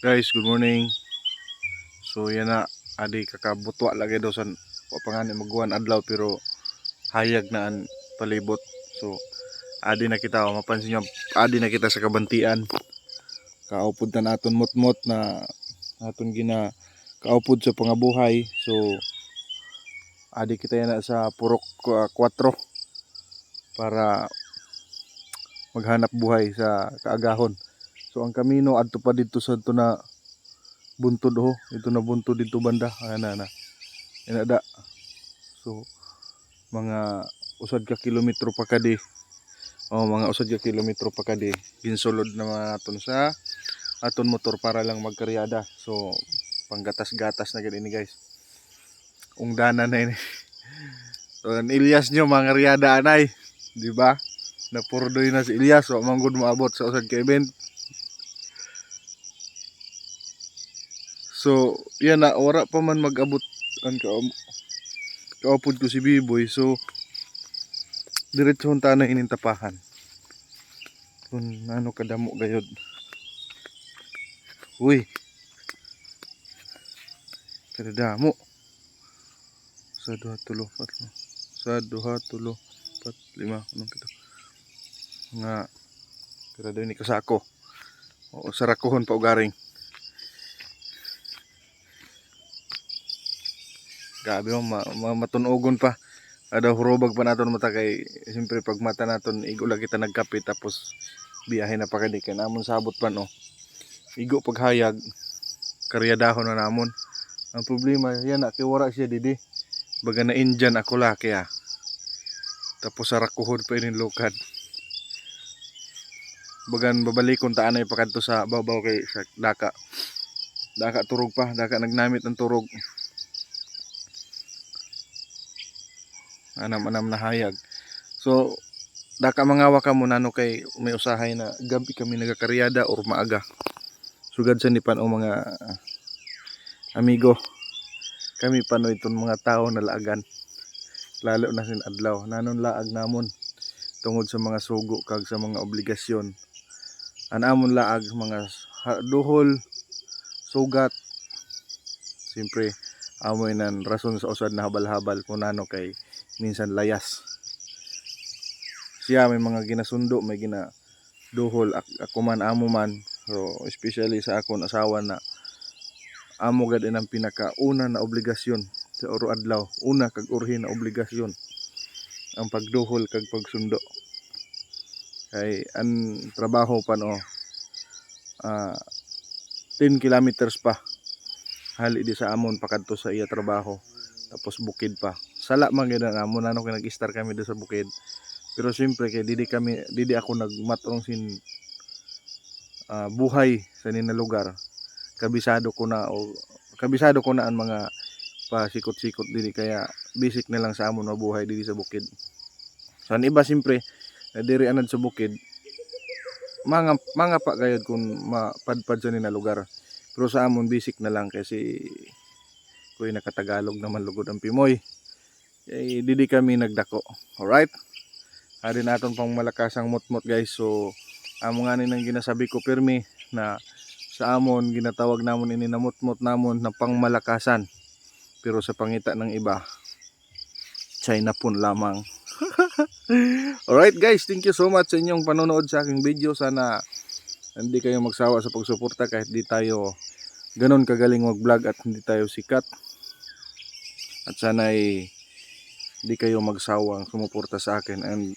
Guys, good morning. So yan na, adi kakabutwa lagi daw sa pangani magguan adlaw pero hayag na ang palibot. So adi na kita, mapansin nyo, adi na kita sa kabantian. Kaupod na naton mutmot na naton gina kaupod sa pangabuhay. So adi kita yan na sa purok 4 para maghanap buhay sa kaagahon. So ang kamino adto pa dito sa ito na buntod ho, ito na buntod dito banda, ana na inada. So mga usad ka kilometro pa kadi, mga usad ka kilometro pa kadi ginsulod na mga aton sa aton motor para lang magkaryada. So panggatas-gatas na gani guys, ungdana na ini. So ang Ilyas nyo mga ryada anay, di ba? Napurdoy na si Ilyas, so manggod maabot sa usad ka event. So yan na, wala pa man mag-abot ang kaupod ko si Biboy. So diretsyon ta na inintapahan kung ano kadamo gayod. Uy, kadamo sa duha tulo patlo sa duha tulo pat lima anong kito nga kada ni kasako o sarakuhon pa ugaring. Grabe mo, matunogon pa. Ada hurobag pa naton mata kay siyempre pag mata naton igo lang kita nagkape tapos biyahe na pa kadi kay namon sabot pa no. Igo paghayag karyadahon na namon. Ang problema yan na kay wala siya didi. Baga na Indian ako laki tapos sarakuhon pa inin lokad. Bagan babalikon ta anay pakadto sa babaw kay sa daka. Daka turog pa, daka nagnamit ang turog. Anam-anam na hayag. So daka mangawa ka muna no kay may usahay na gabi kami nagakaryada or maaga. Sugad sa nipan o mga amigo. Kami pano itong mga tao na laagan. Lalo na sin adlaw. Nanon laag namon tungod sa mga sugo kag sa mga obligasyon. Anamon laag mga duhol, sugat. Siyempre amoy nan rason sa usad na habal-habal kung nano kay minsan layas. Siya may mga ginasundo, may ginaduhol, ako man amo man. So especially sa akon asawa na amo gad ang pinakauna na obligasyon sa oro adlaw. Una kag urhi na obligasyon ang pagduhol kag pagsundo. Kay ang trabaho pa no 10 kilometers pa hali di sa amon pakadto sa iya trabaho. Tapos bukid pa. Sala man gid na amon ano kay nag-star kami do sa bukid. Pero siyempre kay didi ako nagmatrong sin buhay sa nina lugar. Kabisado ko na ang mga pasikot-sikot dili kaya basic na lang sa amon mabuhay dili sa bukid. So ang iba siyempre diri anad sa bukid mga pa gayud kung mapadpad sa nina lugar. Pero sa amon basic na lang kasi kuy nakatagalog naman lugod ang Pimoy. Didi kami nagdako. Alright? Ari naton pang malakasang mutmot guys. So amo nga nang ginasabi ko pirmi na sa amon ginatawag namon ini na mutmot namon na pangmalakasan. Pero sa pangita ng iba China pun lamang. Alright guys, thank you so much sa inyong panonood sa aking video. Sana hindi kayo magsawa sa pagsuporta kahit di tayo ganon kagaling mag-vlog at hindi tayo sikat. At sana ay di kayo magsawang sumuporta sa akin. And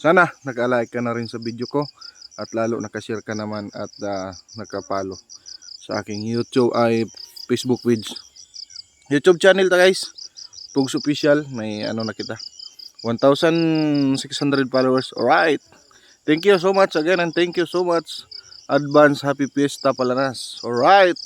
sana nag-like ka na rin sa video ko. At lalo nakashare ka naman at nakapalo sa aking YouTube ay Facebook page. YouTube channel ta guys. Pugs Official. May ano na kita. 1,600 followers. Alright. Thank you so much again and thank you so much. Advance Happy Fiesta Palanas. Alright.